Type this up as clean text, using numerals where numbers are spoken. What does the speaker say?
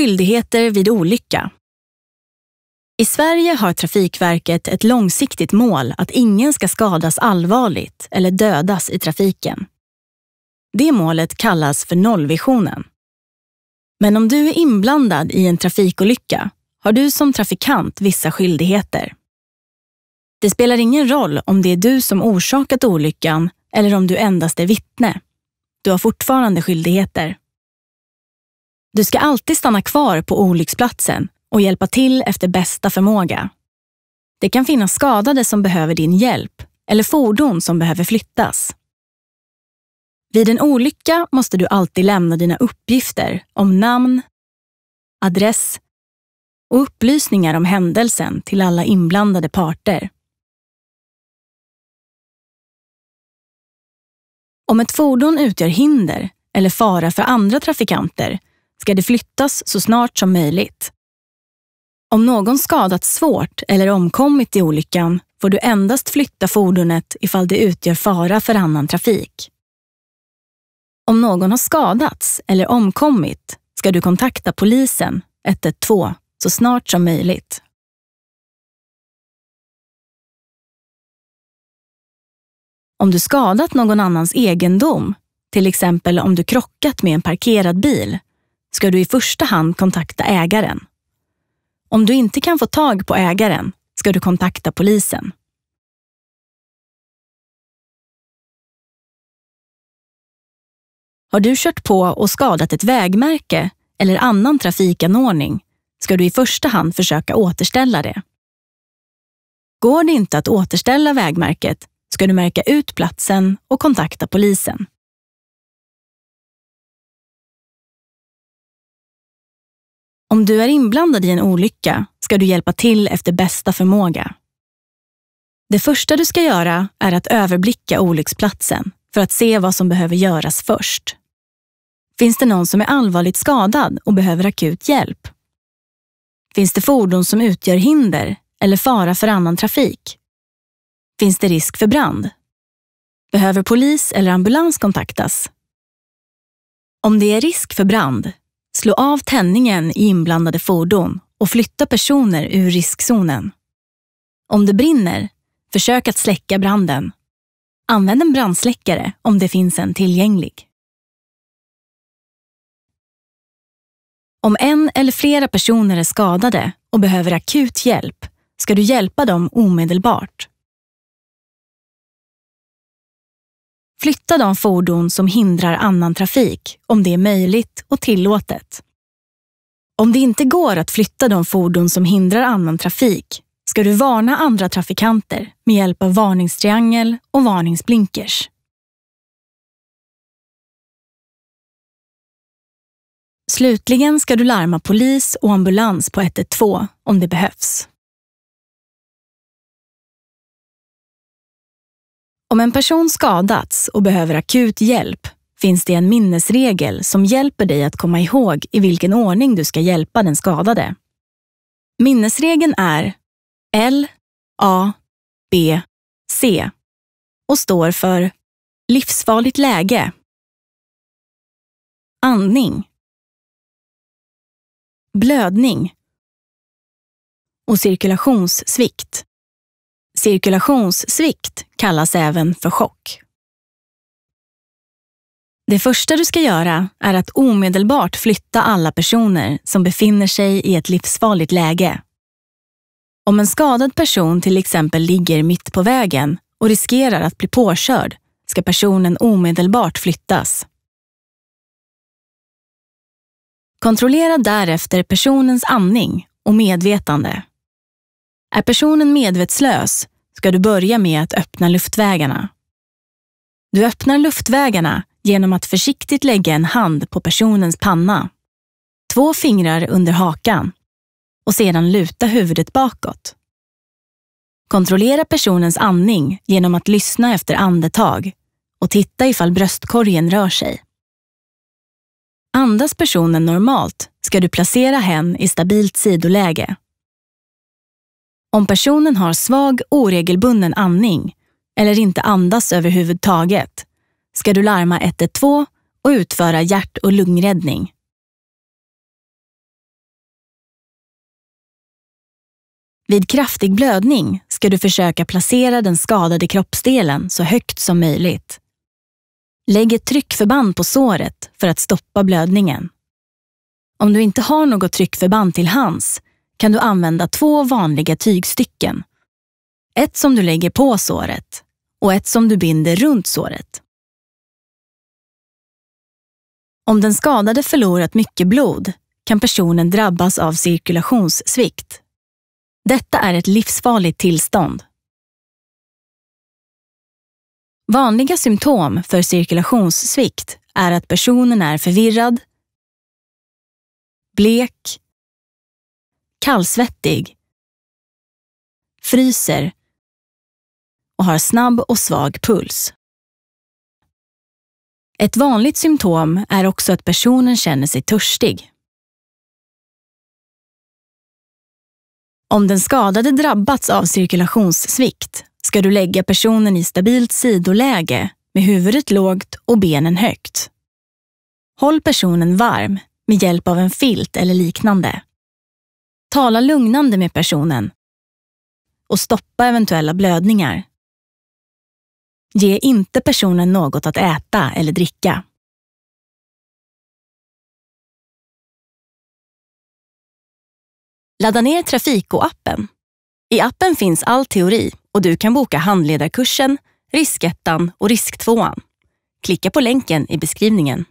skyldigheter vid olycka. I Sverige har Trafikverket ett långsiktigt mål att ingen ska skadas allvarligt eller dödas i trafiken. Det målet kallas för nollvisionen. Men om du är inblandad i en trafikolycka har du som trafikant vissa skyldigheter. Det spelar ingen roll om det är du som orsakat olyckan eller om du endast är vittne. Du har fortfarande skyldigheter. Du ska alltid stanna kvar på olycksplatsen och hjälpa till efter bästa förmåga. Det kan finnas skadade som behöver din hjälp eller fordon som behöver flyttas. Vid en olycka måste du alltid lämna dina uppgifter om namn, adress och upplysningar om händelsen till alla inblandade parter. Om ett fordon utgör hinder eller fara för andra trafikanter ska det flyttas så snart som möjligt. Om någon skadats svårt eller omkommit i olyckan får du endast flytta fordonet ifall det utgör fara för annan trafik. Om någon har skadats eller omkommit ska du kontakta polisen 112 så snart som möjligt. Om du skadat någon annans egendom, till exempel om du krockat med en parkerad bil, ska du i första hand kontakta ägaren. Om du inte kan få tag på ägaren ska du kontakta polisen. Har du kört på och skadat ett vägmärke eller annan trafikanordning ska du i första hand försöka återställa det. Går det inte att återställa vägmärket ska du märka ut platsen och kontakta polisen. Om du är inblandad i en olycka ska du hjälpa till efter bästa förmåga. Det första du ska göra är att överblicka olycksplatsen för att se vad som behöver göras först. Finns det någon som är allvarligt skadad och behöver akut hjälp? Finns det fordon som utgör hinder eller fara för annan trafik? Finns det risk för brand? Behöver polis eller ambulans kontaktas? Om det är risk för brand, slå av tändningen i inblandade fordon och flytta personer ur riskzonen. Om det brinner, försök att släcka branden. Använd en brandsläckare om det finns en tillgänglig. Om en eller flera personer är skadade och behöver akut hjälp ska du hjälpa dem omedelbart. Flytta de fordon som hindrar annan trafik om det är möjligt och tillåtet. Om det inte går att flytta de fordon som hindrar annan trafik ska du varna andra trafikanter med hjälp av varningstriangel och varningsblinkers. Slutligen ska du larma polis och ambulans på 112 om det behövs. Om en person skadats och behöver akut hjälp finns det en minnesregel som hjälper dig att komma ihåg i vilken ordning du ska hjälpa den skadade. Minnesregeln är L, A, B, C och står för livsfarligt läge, andning, blödning och cirkulationssvikt. Cirkulationssvikt kallas även för chock. Det första du ska göra är att omedelbart flytta alla personer som befinner sig i ett livsfarligt läge. Om en skadad person till exempel ligger mitt på vägen och riskerar att bli påkörd ska personen omedelbart flyttas. Kontrollera därefter personens andning och medvetande. Är personen medvetslös ska du börja med att öppna luftvägarna. Du öppnar luftvägarna genom att försiktigt lägga en hand på personens panna, 2 fingrar under hakan och sedan luta huvudet bakåt. Kontrollera personens andning genom att lyssna efter andetag och titta ifall bröstkorgen rör sig. Andas personen normalt ska du placera hen i stabilt sidoläge. Om personen har svag, oregelbunden andning eller inte andas överhuvudtaget ska du larma 112 och utföra hjärt- och lungräddning. Vid kraftig blödning ska du försöka placera den skadade kroppsdelen så högt som möjligt. Lägg ett tryckförband på såret för att stoppa blödningen. Om du inte har något tryckförband till hands kan du använda 2 vanliga tygstycken. Ett som du lägger på såret och ett som du binder runt såret. Om den skadade förlorat mycket blod kan personen drabbas av cirkulationssvikt. Detta är ett livsfarligt tillstånd. Vanliga symptom för cirkulationssvikt är att personen är förvirrad, blek, kallsvettig, fryser och har snabb och svag puls. Ett vanligt symptom är också att personen känner sig törstig. Om den skadade drabbats av cirkulationssvikt ska du lägga personen i stabilt sidoläge med huvudet lågt och benen högt. Håll personen varm med hjälp av en filt eller liknande. Tala lugnande med personen och stoppa eventuella blödningar. Ge inte personen något att äta eller dricka. Ladda ner Trafiko-appen. I appen finns all teori och du kan boka handledarkursen, riskettan och risktvåan. Klicka på länken i beskrivningen.